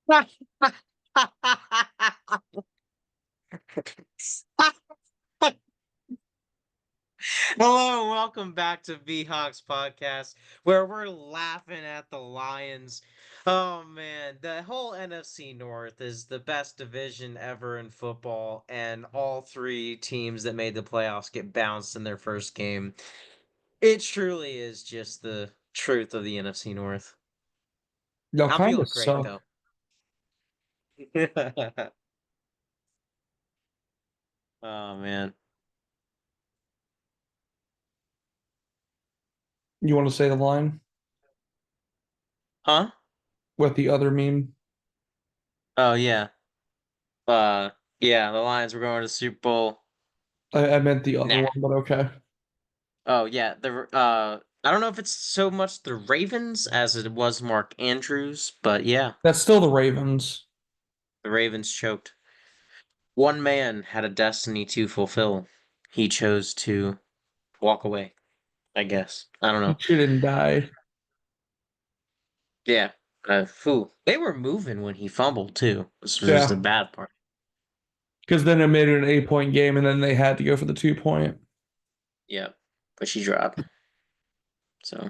Hello, and welcome back to V-Hawks Podcast, where we're laughing at the Lions. Oh man, the whole NFC North is the best division ever in football, and all three teams that made the playoffs get bounced in their first game. It truly is just the truth of the NFC North. Y'all I'm kind of feeling great suck. though. Oh man. You want to say the line Huh? with the other meme? Oh yeah. Uh yeah, the Lions were going to the Super Bowl. I meant the other Nah. one, but okay. Oh yeah, I don't know if it's so much the Ravens as it was Mark Andrews, but yeah, That's still the Ravens. the Ravens choked. One man had a destiny to fulfill. He chose to walk away, I guess. I don't He know. shouldn't die Yeah. They were moving when he fumbled too. This was just the Yeah, bad part. because then it made it an 8 point game, and then they had to go for the 2 point. Yeah. But she dropped. So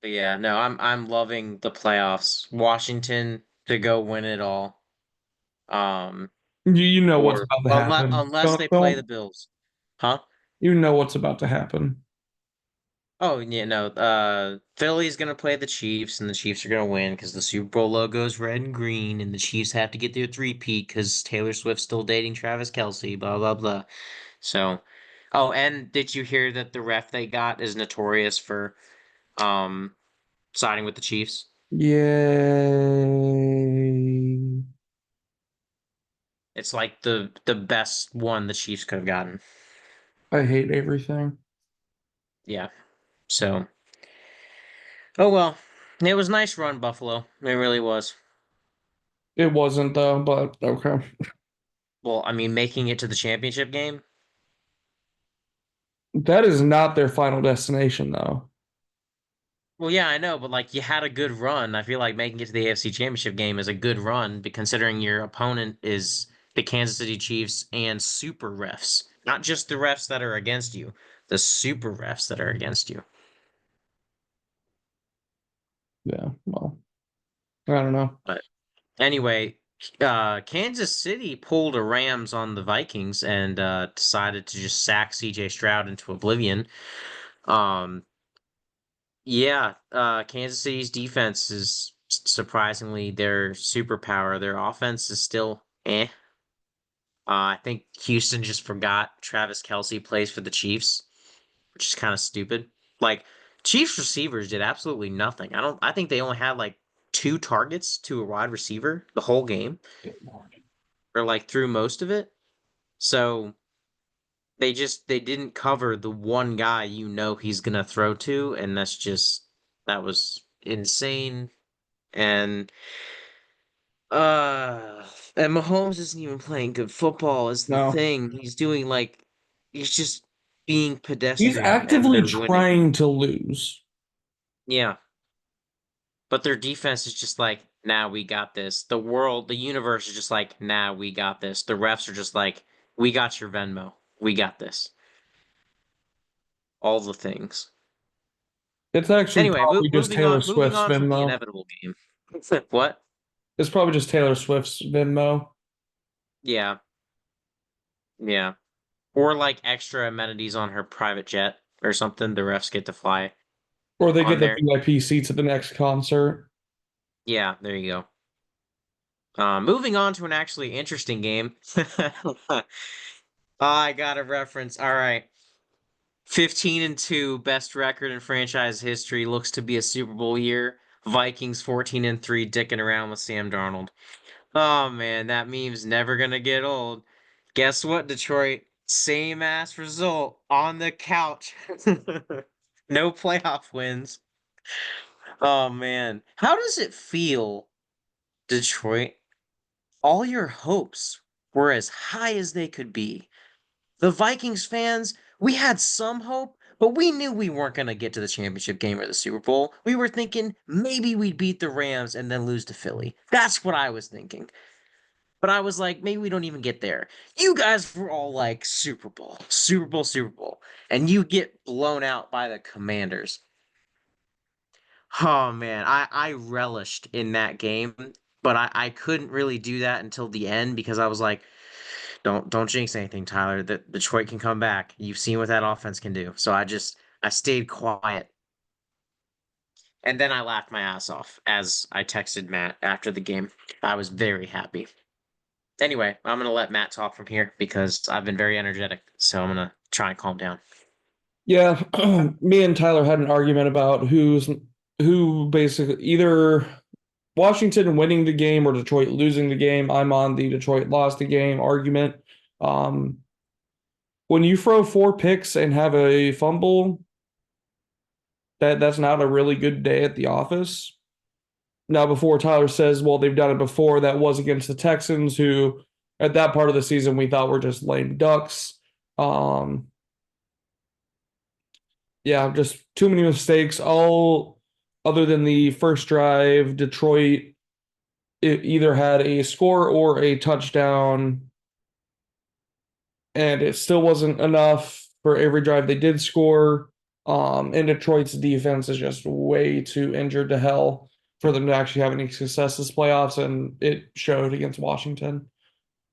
but yeah, no, I'm loving the playoffs. Washington to go win it all. Um You know what's or about to unless happen. unless Don't they play the don't Bills. Huh? you know what's about to happen? Oh, yeah, no. Philly's gonna play the Chiefs, and the Chiefs are gonna win because the Super Bowl logo is red and green, and the Chiefs have to get their three-peat because Taylor Swift's still dating Travis Kelce. Blah blah blah. So, oh, and did you hear that the ref they got is notorious for um siding with the Chiefs? Yay! It's like the best one the Chiefs could have gotten. I hate everything. Yeah. So, oh well, it was nice run, Buffalo. It really was. It wasn't though, but okay. Well, I mean, making it to the championship game. That is not their final destination though. Well, yeah, I know, but like you had a good run. I feel like making it to the AFC Championship game is a good run, considering your opponent is the Kansas City Chiefs and super refs, not just the refs that are against you, the super refs that are against you. Yeah, well, I don't know. But anyway, Kansas City pulled a Rams on the Vikings and decided to just sack CJ Stroud into oblivion. Um, Yeah, Kansas City's defense is surprisingly their superpower. Their offense is still eh. I think Houston just forgot Travis Kelce plays for the Chiefs, which is kind of stupid. Like Chiefs receivers did absolutely nothing. I think they only had like two targets to a wide receiver the whole game, or like through most of it. So they didn't cover the one guy you know he's gonna throw to, and that was insane. And uh and Mahomes isn't even playing good football is the No. thing. He's just being He's pedestrian and actively they're winning. trying to lose. Yeah. But their defense is just like, nah, we got this. The universe is just like, nah, we got this. The refs are just like, we got your Venmo. We got this. All the things. It's actually Anyway, probably just Taylor moving Swift's on from the Venmo. inevitable game. What? It's probably just Taylor Swift's Venmo. Yeah. Yeah. Or like extra amenities on her private jet or something. The refs get to fly Or they get on the there. VIP seats at the next concert. Yeah, there you go. Moving on to an actually interesting game. I got a reference. All right. 15-2, best record in franchise history, looks to be a Super Bowl year. Vikings 14-3, dicking around with Sam Darnold. Oh man, that meme's never gonna get old. Guess what, Detroit? Same ass result on the couch. No playoff wins. Oh man. How does it feel, Detroit? All your hopes were as high as they could be. The Vikings fans, we had some hope, But we knew we weren't going to get to the championship game or the Super Bowl. We were thinking maybe we'd beat the Rams and then lose to Philly. That's what I was thinking. But I was like, maybe we don't even get there. You guys were all like Super Bowl, Super Bowl, Super Bowl, and you get blown out by the Commanders. Oh man, I relished in that game, but I couldn't really do that until the end because I was like, don't jinx anything, Tyler. That Detroit can come back. You've seen what that offense can do. So I stayed quiet. And then I laughed my ass off as I texted Matt after the game. I was very happy. Anyway, I'm gonna let Matt talk from here because I've been very energetic. So I'm gonna try and calm down. Yeah, me and Tyler had an argument about who basically either Washington winning the game or Detroit losing the game. I'm on the Detroit lost the game argument. Um, when you throw four picks and have a fumble, that's not a really good day at the office. Now, before Tyler says, well, they've done it before, that was against the Texans, who at that part of the season we thought were just lame ducks. Um, yeah, just too many mistakes. All other than the first drive, Detroit it either had a score or a touchdown, and it still wasn't enough for every drive they did score. And Detroit's defense is just way too injured to hell for them to actually have any success this playoffs, and it showed against Washington.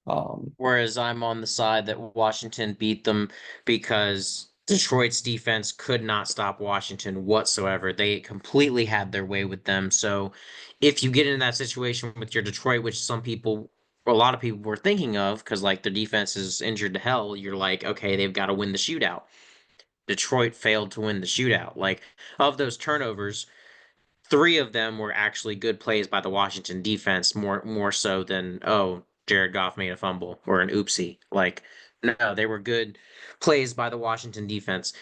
Um, Whereas I'm on the side that Washington beat them because Detroit's defense could not stop Washington whatsoever. They completely had their way with them. So if you get in that situation with your Detroit, which a lot of people were thinking of, because like their defense is injured to hell, you're like, okay, they've got to win the shootout. Detroit failed to win the shootout. Like of those turnovers, three of them were actually good plays by the Washington defense, more so than Jared Goff made a fumble or an oopsie. Like no, they were good plays by the Washington defense.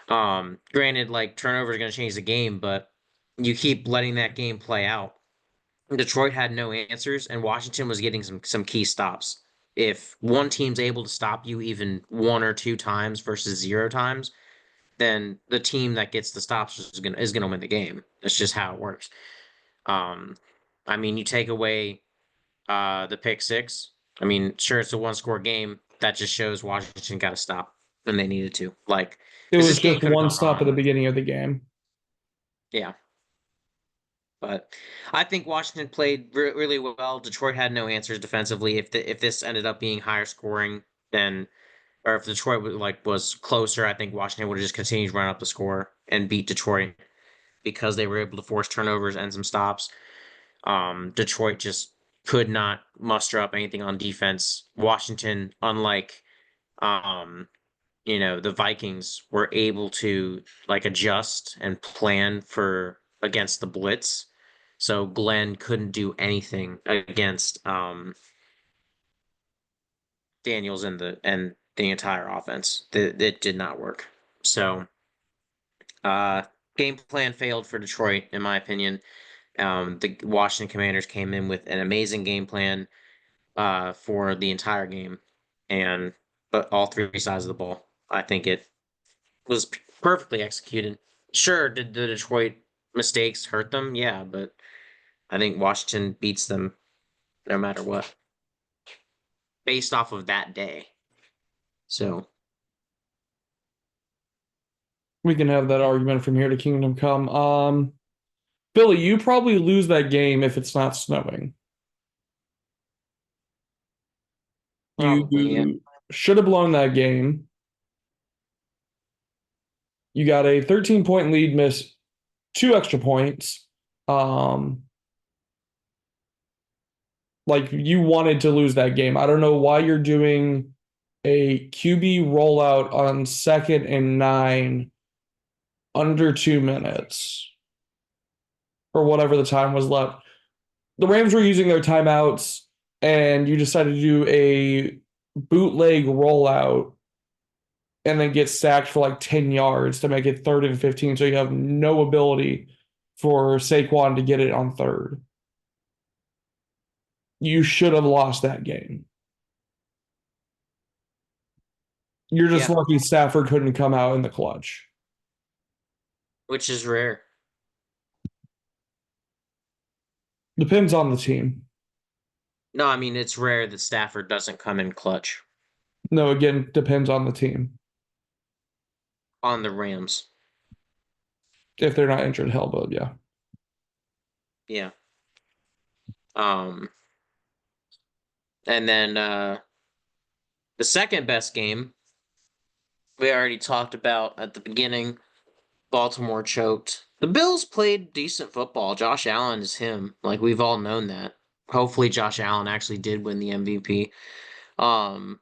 Granted, like turnovers are going to change the game, but you keep letting that game play out. Detroit had no answers, and Washington was getting some key stops. If one team's able to stop you even one or two times versus zero times, then the team that gets the stops is gonna win the game. That's just how it works. Um, I mean, you take away the pick six. I mean, sure, it's a one score game. That just shows Washington got to stop when they needed to. Like, it because was this game just could have one gone stop at the on. beginning of the game. Yeah, but I think Washington played really well. Detroit had no answers defensively. If this ended up being higher scoring, then or if Detroit was closer, I think Washington would have just continued to run up the score and beat Detroit because they were able to force turnovers and some stops. Detroit just could not muster up anything on defense. Washington, unlike um, the Vikings, were able to like adjust and plan for against the blitz. So Glenn couldn't do anything against Daniels and the entire offense. It did not work. So uh, game plan failed for Detroit, in my opinion. The Washington Commanders came in with an amazing game plan for the entire game, and but all three sides of the ball. I think it was perfectly executed. Sure, did the Detroit mistakes hurt them? Yeah, but I think Washington beats them no matter what, based off of that day. So We can have that argument from here to Kingdom Come. Billy, you probably lose that game if it's not snowing. probably, yeah. You should have blown that game. You got a 13-point lead, miss two extra points. Um, like you wanted to lose that game. I don't know why you're doing a QB rollout on 2nd and 9 under 2 minutes or whatever the time was left. The Rams were using their timeouts, and you decided to do a bootleg rollout and then get sacked for like 10 yards to make it 3rd and 15. So you have no ability for Saquon to get it on third. You should have lost that game. You're just Yeah, lucky Stafford couldn't come out in the clutch. which is rare. Depends on the team. No, I mean it's rare that Stafford doesn't come in clutch No, again, depends on the team. on the Rams. If they're not injured, hell, but yeah. Yeah. Um, and then the second best game we already talked about at the beginning. Baltimore choked. The Bills played decent football. Josh Allen is him. Like we've all known that. Hopefully Josh Allen actually did win the MVP. Um,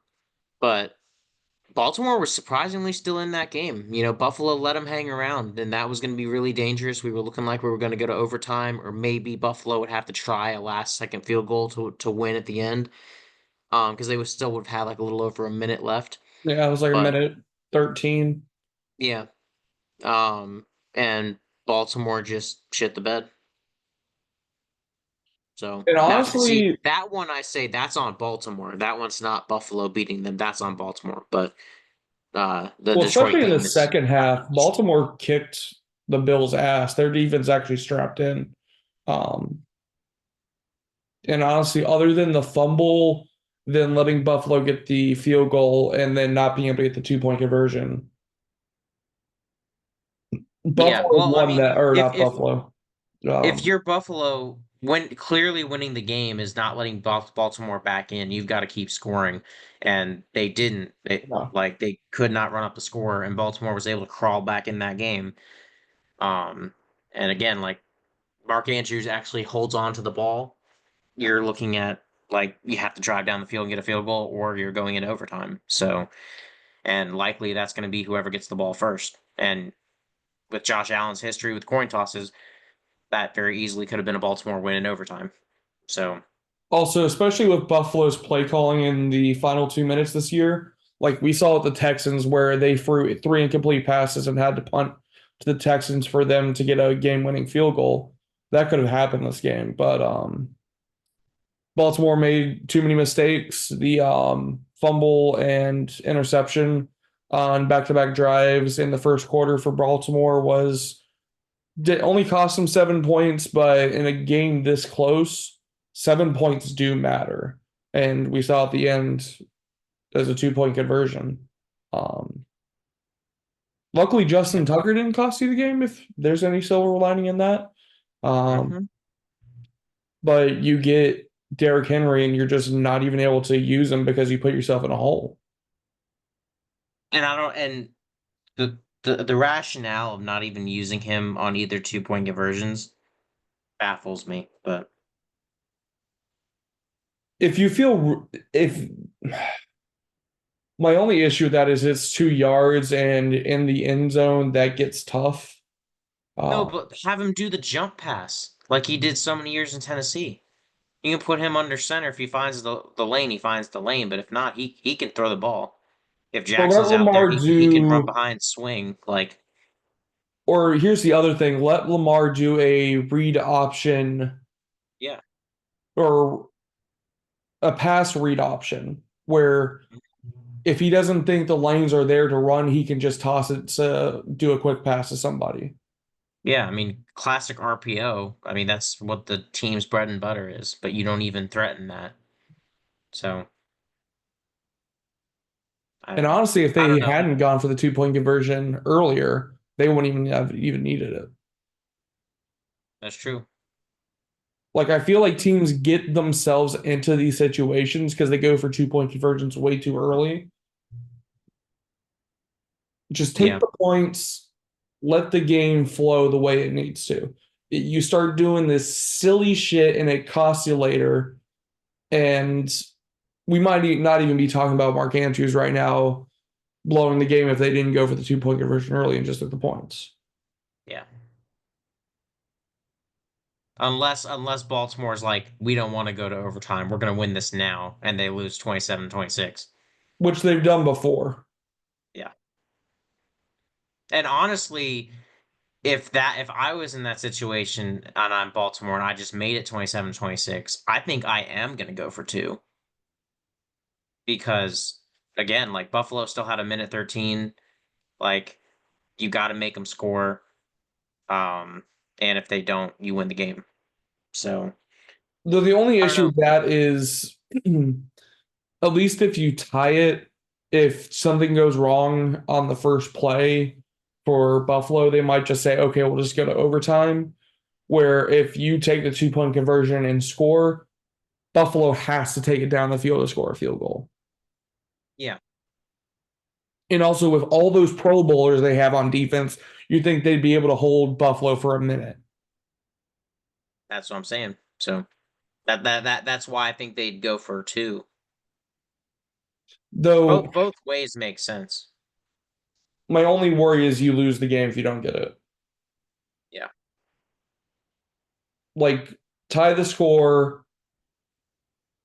but Baltimore was surprisingly still in that game. You know, Buffalo let them hang around, and that was going to be really dangerous. We were looking like we were going to go to overtime, or maybe Buffalo would have to try a last second field goal to win at the end. Because they would still would have had like a little over a minute left. Yeah, it was like a But minute 13. yeah, um, and Baltimore just shit the bed. So And that's see honestly, that one I say that's on Baltimore. That one's not Buffalo beating them. That's on Baltimore. But the well, Detroit especially in the game is second half, Baltimore kicked the Bills' ass. Their defense actually strapped in. Um, and honestly, other than the fumble, then letting Buffalo get the field goal and then not being able to get the 2-point conversion, yeah. Buffalo Well, I won mean, that, or not Buffalo. if Um, you're Buffalo, when clearly winning the game is not letting Baltimore back in, you've got to keep scoring, and they didn't. no. They could not run up the score, and Baltimore was able to crawl back in that game. Um, and again, like Mark Andrews actually holds on to the ball. You're looking at like you have to drive down the field and get a field goal, or you're going into overtime. So, and likely that's going to be whoever gets the ball first. And with Josh Allen's history with coin tosses, that very easily could have been a Baltimore win in overtime. So, Also, especially with Buffalo's play calling in the final 2 minutes this year, like we saw at the Texans where they threw three incomplete passes and had to punt to the Texans for them to get a game-winning field goal. That could have happened this game, but Baltimore made too many mistakes. The fumble and interception on back-to-back drives in the first quarter for Baltimore was did only cost them 7 points, but in a game this close, 7 points do matter. And we saw at the end as a 2-point conversion. Um, Luckily, yeah. Justin Tucker didn't cost you the game, if there's any silver lining in that. Um, Hmm. but you get Derrick Henry and you're just not even able to use him because you put yourself in a hole. And I don't, and the rationale of not even using him on either 2 point conversions baffles me. But If you feel, if my only issue with that is it's 2 yards and in the end zone, that gets tough. no, Uh, but have him do the jump pass like he did so many years in Tennessee. You can put him under center if he finds the lane, he finds the lane. But if not, he can throw the ball. If or let Jackson's out there, Lamar he can run do, behind, swing. Like or here's the other thing, let Lamar do a read option yeah, or a pass read option where if he doesn't think the lanes are there to run, he can just toss it to do a quick pass to somebody. yeah. I mean, classic RPO. I mean, that's what the team's bread and butter is. But you don't even threaten that. So And I honestly, if I they don't know. hadn't gone for the 2-point conversion earlier, they wouldn't even have even needed it. That's true. Like I feel like teams get themselves into these situations because they go for 2-point conversions way too early. Just take Yeah. the points, let the game flow the way it needs to. You start doing this silly shit and it costs you later. And we might not even be talking about Mark Andrews right now blowing the game if they didn't go for the 2-point conversion early and just took the points. Yeah. Unless Baltimore's like, we don't want to go to overtime. We're going to win this now, and they lose 27-26. Which they've done before. Yeah. And honestly, if I was in that situation and I'm Baltimore and I just made it 27-26, I think I am going to go for two because again, like Buffalo still had a minute 13, like you got to make them score. Um, and if they don't, you win the game. So Though the only I don't issue know. with that is, at least if you tie it, if something goes wrong on the first play for Buffalo, they might just say, okay, we'll just go to overtime. Where if you take the 2 point conversion and score, Buffalo has to take it down the field to score a field goal. Yeah, And also with all those Pro Bowlers they have on defense, you think they'd be able to hold Buffalo for a minute. that's what I'm saying. So that's why I think they'd go for two. Though Both ways make sense. my only worry is you lose the game if you don't get it. Yeah. Like tie the score.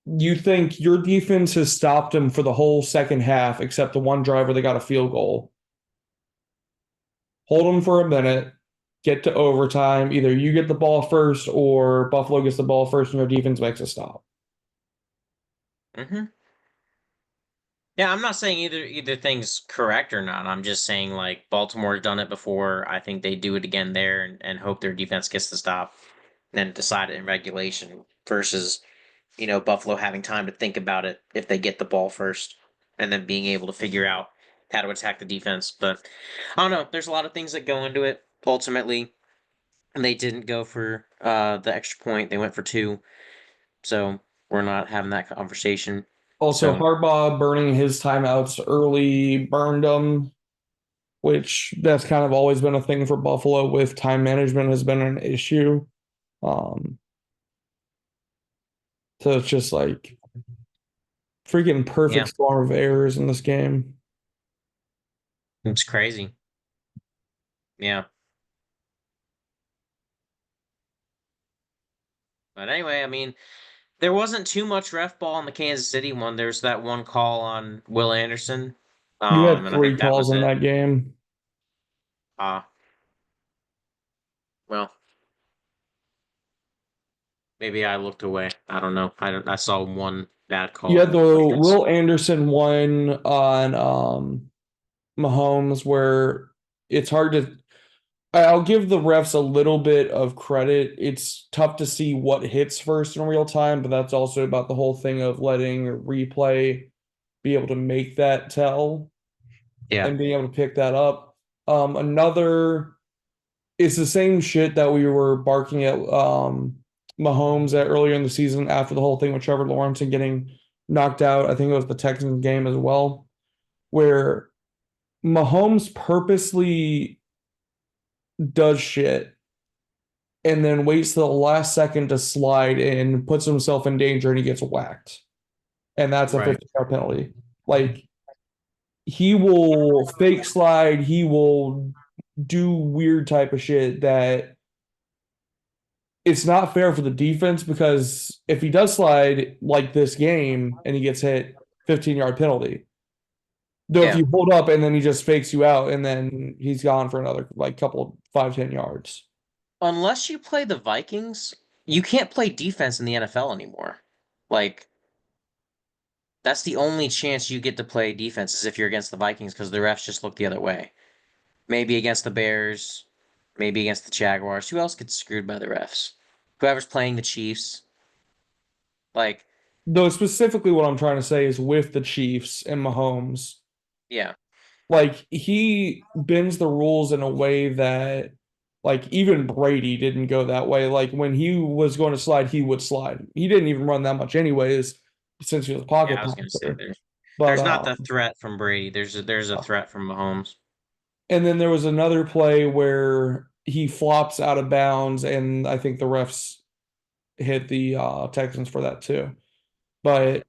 You think your defense has stopped them for the whole second half, except the one driver they got a field goal. Hold them for a minute, get to overtime. Either you get the ball first or Buffalo gets the ball first and your defense makes a stop. Hmm. Yeah, I'm not saying either thing's correct or not. I'm just saying like Baltimore's done it before. I think they do it again there and hope their defense gets the stop, and then decide it in regulation versus Buffalo having time to think about it if they get the ball first and then being able to figure out how to attack the defense. But I don't know. There's a lot of things that go into it. Ultimately, and they didn't go for the extra point. They went for two. So we're not having that conversation. Also, So Harbaugh burning his timeouts early burned them, which that's kind of always been a thing for Buffalo with time management has been an issue. Um, so it's just like freaking yeah, perfect storm of errors in this game. it's crazy. Yeah. But anyway, I mean, there wasn't too much ref ball in the Kansas City one. There's that one call on Will Anderson. You had And I think three that calls was in it. that game. Uh, well, maybe I looked away. I don't know. I saw one bad You call, had the I guess. Will Anderson one on Mahomes where it's hard to I'll give the refs a little bit of credit. It's tough to see what hits first in real time, but that's also about the whole thing of letting replay be able to make that tell Yeah. and being able to pick that up. Another it's the same shit that we were barking at Mahomes at earlier in the season after the whole thing with Trevor Lawrence and getting knocked out. I think it was the Texans game as well, where Mahomes purposely does shit and then waits till the last second to slide and puts himself in danger and he gets whacked. And that's a Right. 50-yard penalty. Like he will fake slide, he will do weird type of shit that it's not fair for the defense because if he does slide like this game and he gets hit, 15-yard penalty. Though if Yeah. you hold up and then he just fakes you out and then he's gone for another like couple 5-10 yards. Unless you play the Vikings, you can't play defense in the NFL anymore. Like, that's the only chance you get to play defense is if you're against the Vikings because the refs just look the other way. Maybe against the Bears, maybe against the Jaguars. Who else gets screwed by the refs? Whoever's playing the Chiefs. Like, Though specifically what I'm trying to say is with the Chiefs and Mahomes, yeah, like he bends the rules in a way that like even Brady didn't go that way. Like when he was going to slide, he would slide. He didn't even run that much anyways, since he was a yeah. pocket I was gonna say passer. But there's not the threat from Brady. There's a threat from Mahomes. and then there was another play where he flops out of bounds, and I think the refs hit the Texans for that too. But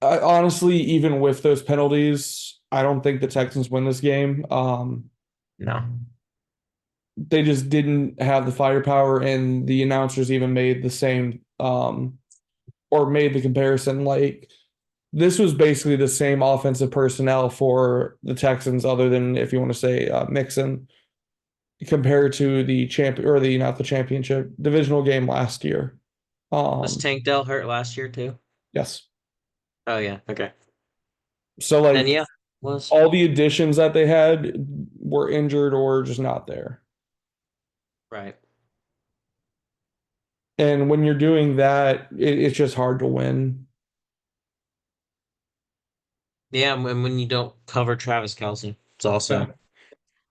honestly, even with those penalties, I don't think the Texans win this game. No. They just didn't have the firepower, and the announcers even made the same or made the comparison like this was basically the same offensive personnel for the Texans, other than if you want to say Mixon, compared to the champion or the not the championship divisional game last year. Was Um, Tank Dell hurt last year too? yes. Oh yeah. Okay. So Then like yeah, was all the additions that they had were injured or just not there. Right. And when you're doing that, it's just hard to win. Yeah, and when you don't cover Travis Kelsey, it's Yeah. also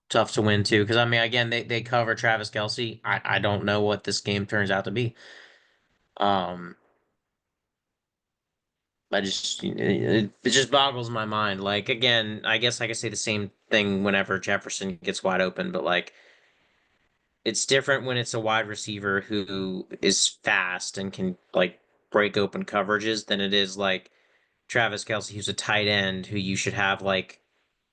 tough to win too. Because I mean, again, they cover Travis Kelsey. I don't know what this game turns out to be. Um, it just boggles my mind. Like again, I guess I could say the same thing whenever Jefferson gets wide open, but like it's different when it's a wide receiver who is fast and can like break open coverages than it is like Travis Kelsey, who's a tight end who you should have like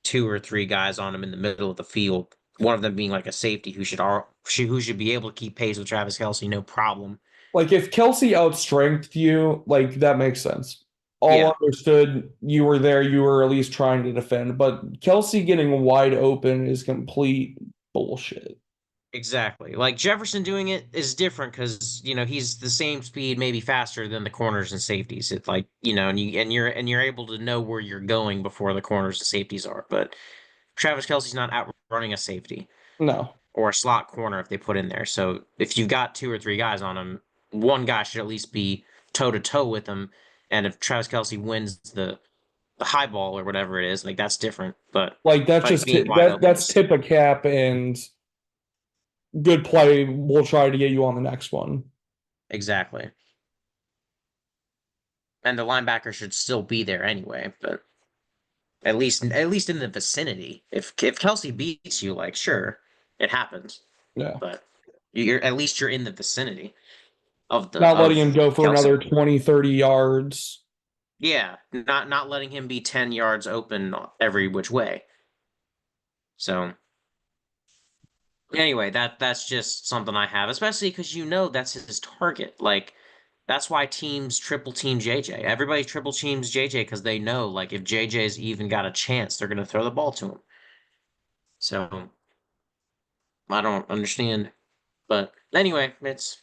two or three guys on him in the middle of the field. One of them being like a safety who should be able to keep pace with Travis Kelsey, no problem. Like if Kelsey outstrengthed you, like that makes sense. All Yeah, understood. You were there, you were at least trying to defend. But Kelsey getting wide open is complete bullshit. exactly. Like Jefferson doing it is different because he's the same speed, maybe faster than the corners and safeties. It's like and you're able to know where you're going before the corners and safeties are. But Travis Kelsey's not outrunning a safety No. or a slot corner if they put in there. So if you've got two or three guys on him, one guy should at least be toe to toe with him. And if Travis Kelsey wins the high ball or whatever it is, like that's different. But Like that's like just being wide open that's is tip a cap and good play. We'll try to get you on the next one. exactly. And the linebacker should still be there anyway, but at least in the vicinity. If Kelsey beats you, like sure, it happens, Yeah. but you're in the vicinity of the Not letting him of go for Kelsey. another 20, 30 yards. Yeah, not letting him be 10 yards open every which way. So anyway, that's just something I have, especially because that's his target. Like that's why teams triple team JJ. Everybody triple teams JJ because they know like if JJ's even got a chance, they're gonna throw the ball to him. So I don't understand. But anyway, it's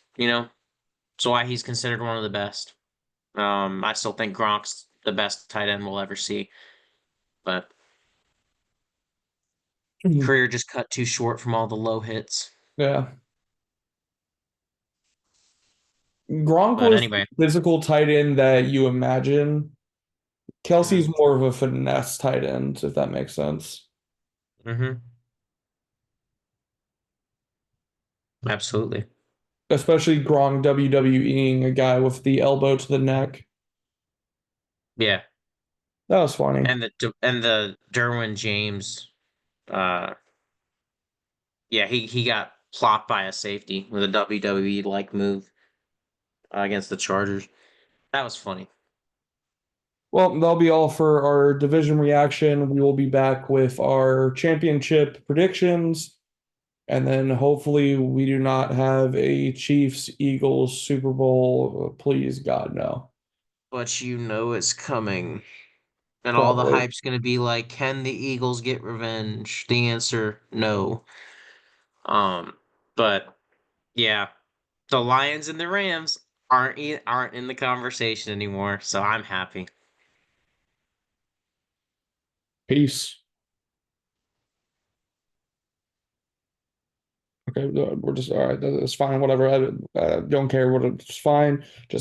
why he's considered one of the best. I still think Gronk's the best tight end we'll ever see, but career just cut too short from all the low hits. Yeah. Gronk But was the anyway, physical tight end that you imagine. Kelsey's hmm more of a finesse tight end, if that makes sense. hmm absolutely. Especially Gronk WWEing a guy with the elbow to the neck. Yeah, That was funny. and the Derwin James, uh, yeah, he got plopped by a safety with a WWE like move against the Chargers. That was funny. Well, that'll be all for our division reaction. We will be back with our championship predictions, and then hopefully we do not have a Chiefs Eagles Super Bowl. Please, God, no. But it's coming. And all the Probably. hype's going to be like, can the Eagles get revenge? The answer, no. Um, but yeah, the Lions and the Rams aren't in the conversation anymore, so I'm happy. Peace. Okay, we're just all right. That's fine. Whatever. I don't care what it's fine. Just